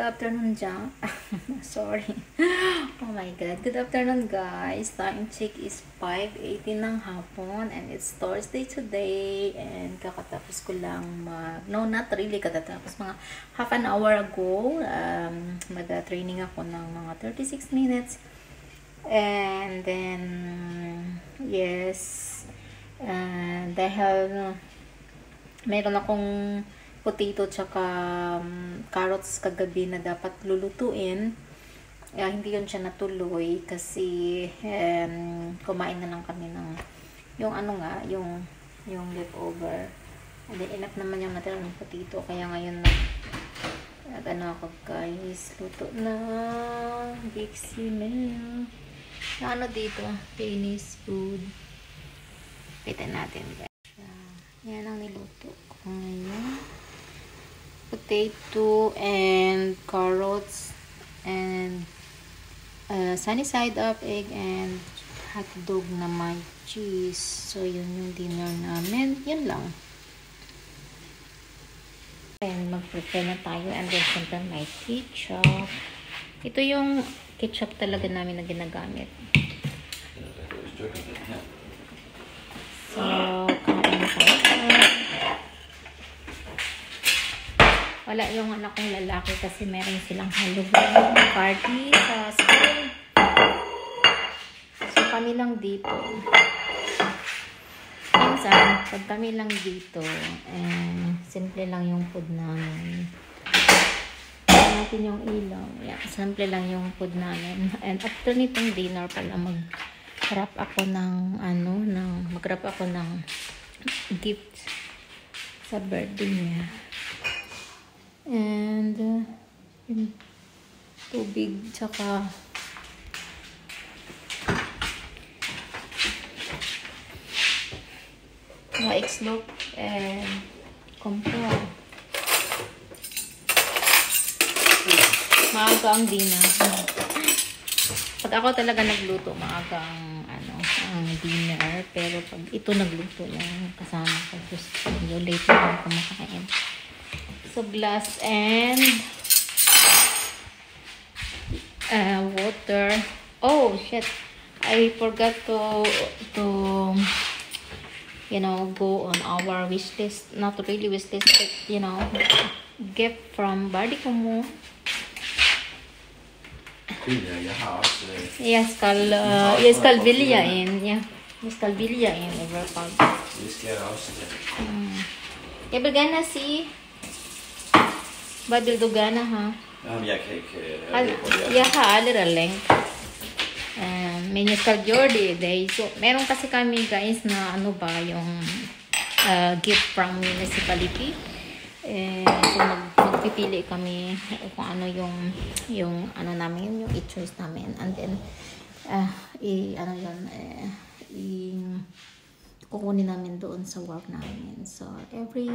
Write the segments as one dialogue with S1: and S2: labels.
S1: afternoon dyan. Sorry. Oh my god. Good afternoon guys. Time check is 5:18 ng hapon and it's Thursday today and kakatapos ko lang no, not really kakatapos. Mga half an hour ago, mag-training ako ng mga 36 minutes. And then, yes, dahil meron akong potato tsaka carrots kagabi na dapat lulutuin. Hindi yun siya natuloy kasi kumain na lang kami ng yung yung leftover. And then enough naman yung natira ng potato kaya ngayon ako guys, luto na big meal na dito, Chinese food. Pitan natin guys. Yan ang niluto ko ngayon. Potato and carrots and sunny side up egg and hot dog na may cheese. So yun yung dinner namin. Yun lang. And mag-prepare na tayo and then siyempre may ketchup. Ito yung ketchup talaga namin na ginagamit. So kain na tayo. Wala yung anak kong lalaki kasi meron silang Halloween party sa school. So kami lang dito. Minsan, pag kami lang dito, simple lang yung food namin. Tignan natin yung ilaw. Yeah, simple lang yung food namin. And after nitong dinner pala mag-wrap ako ng mag-wrap ako ng gift sa birthday niya. And yung tubig tsaka X-Loop and kompor. Maaga ang dinner. Pag ako talaga nagluto, maaga ang dinner. Pero pag ito nagluto yung kasama ko, just late na ako kumakain. So glass and water. Oh shit! I forgot to go on our wish list. Not really wish list, but gift from Bardicomo. Yes, Calvillia in Everpag. Jag vill gärna se vad vill du gärna ha? Jag har aldrig länk. Men jag ska göra det. So, meron kasi kami guys na yung gift from municipality. So magpipili kami kung ano yung namin, yung i-choice namin. And then kukunin namin doon sa work namin. So every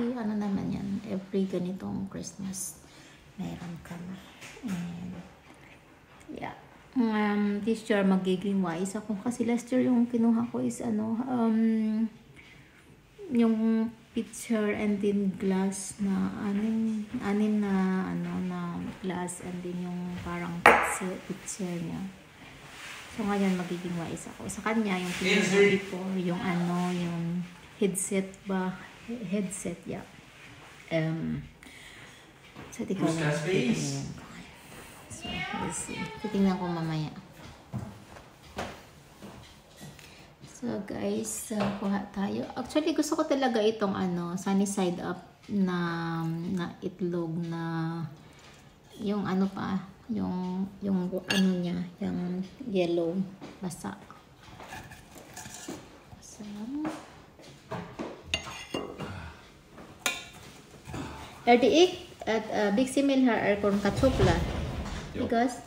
S1: every ganitong Christmas meron kami. And yeah. This year magiging wise ako kasi last year yung kinuha ko is yung pitcher and then glass na anim na glass and then yung parang pitcher niya. So ngayon magiging wise ako. Sa kanya yung kinuha before yung yung headset, yeah. So tingnan ko. So, let's see. Titingnan ko mamaya. So, guys, kuha tayo. Actually, gusto ko talaga itong sunny side up na itlog na yung yung niya, yung yellow basa. So, RDX at Big Simil har kon katsopla. Because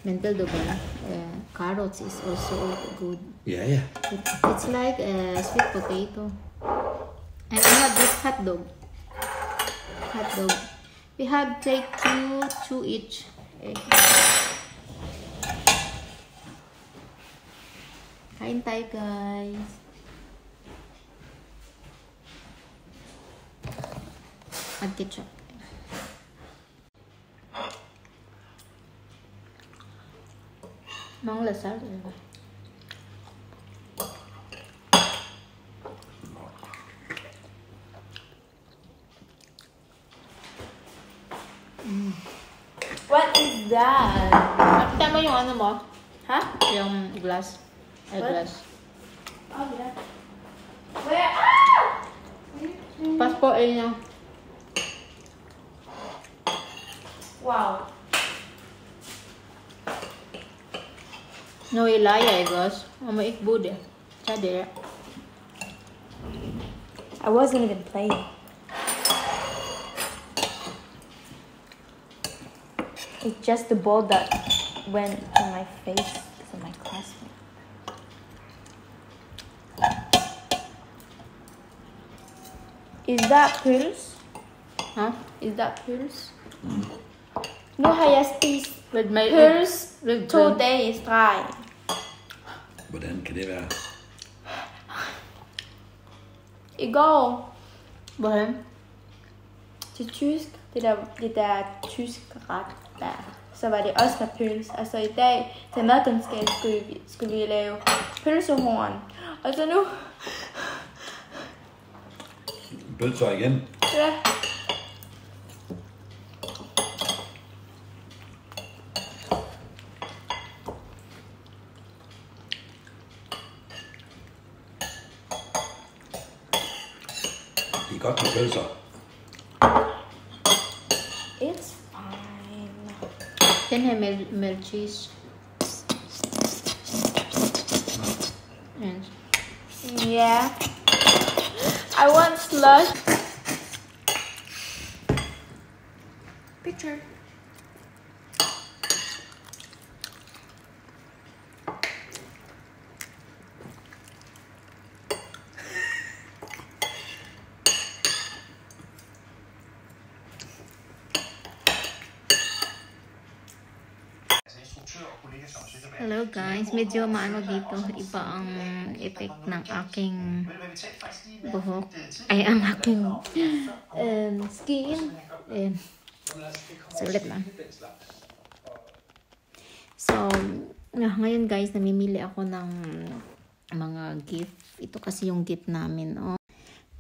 S1: mental doba, carrots is also good.
S2: Yeah.
S1: It's like a sweet potato. And I have this hot dog. We have take two each. Kain tayo guys. Mag-ketchup. lasal.
S2: What is that?
S1: Nakita mo yung ano mo?
S2: Huh?
S1: Yung glass. Ay,
S2: What?
S1: glass.
S2: Oh, yeah. Where? Ah!
S1: Passport ay niya.
S2: Wow.
S1: No ilaya, guys. Ama ikbud eh. Chade.
S2: I wasn't even playing. It's just the ball that went on my face because of my classmate. Is that pills?
S1: Huh?
S2: Is that pills? No, hayastis.
S1: With my
S2: Pills
S1: with
S2: 2 days dry.
S3: Hvordan kan det være?
S2: I går
S1: Bohem.
S2: til tysk, det der tysk ret der, så var det også med pøls. Altså i dag til madkundskab skulle vi lave pølsehorn. Og så nu,
S3: Pølser igen.
S2: ja,
S3: Det er godt med pølser.
S2: it's fine.
S1: Den her med cheese. Yes.
S2: Yeah. I want slush. Picture.
S1: Hello guys, medyo maano dito, iba ang effect ng aking buhok, ay ang aking skin. Sulit lang. So, ngayon guys, namimili ako ng mga gift. Ito kasi yung gift namin, oh.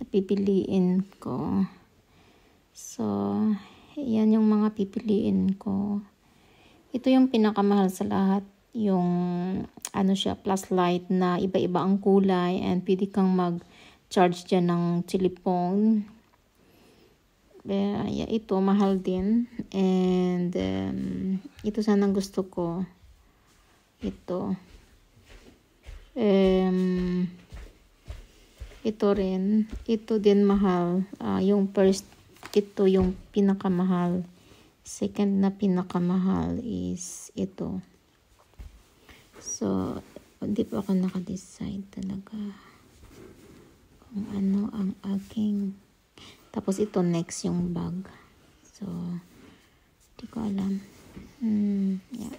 S1: Napipiliin ko. So, yan yung mga pipiliin ko. Ito yung pinakamahal sa lahat. Yung ano siya, plus light na iba-iba ang kulay and pwede kang mag-charge dyan ng telephone. Yeah, ito mahal din. And ito sanang gusto ko. Ito. Ito rin. Ito din mahal. Yung first, ito yung pinakamahal. Second na pinakamahal is ito. So, hindi pa ako naka-decide talaga kung ano ang aking. Tapos ito next yung bag. So, hindi ko alam. Yeah.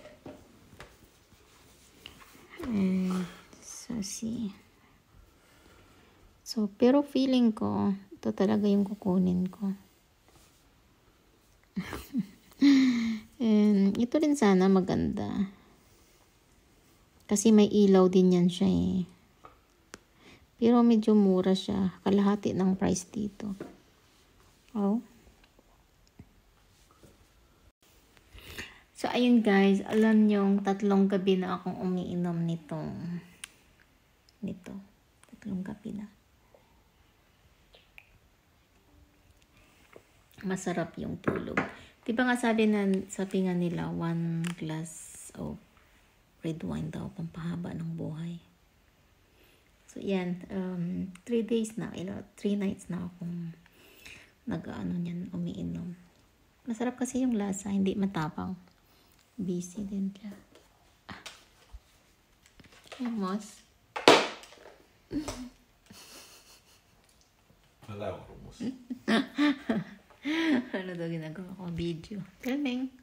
S1: So, see. So, pero feeling ko, ito talaga yung kukunin ko. Ito rin sana maganda. Kasi may ilaw din yan siya eh. Pero medyo mura siya. Kalahati ng price dito. Oh. So, ayun guys. Alam nyo, 3 gabi na akong umiinom nito. 3 gabi na. Masarap yung tulog. Diba nga sabi nga nila, 1 glass of red wine daw, pampahaba ng buhay. So, yan. 3 days na, 3 nights na akong niyan, umiinom. Masarap kasi yung lasa, hindi matapang. Busy din siya. Almost.
S3: Hvad laver du, Mus?
S1: Ano daw ginagawa ko? Video. Filming.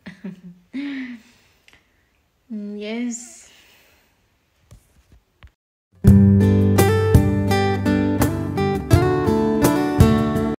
S1: Yes.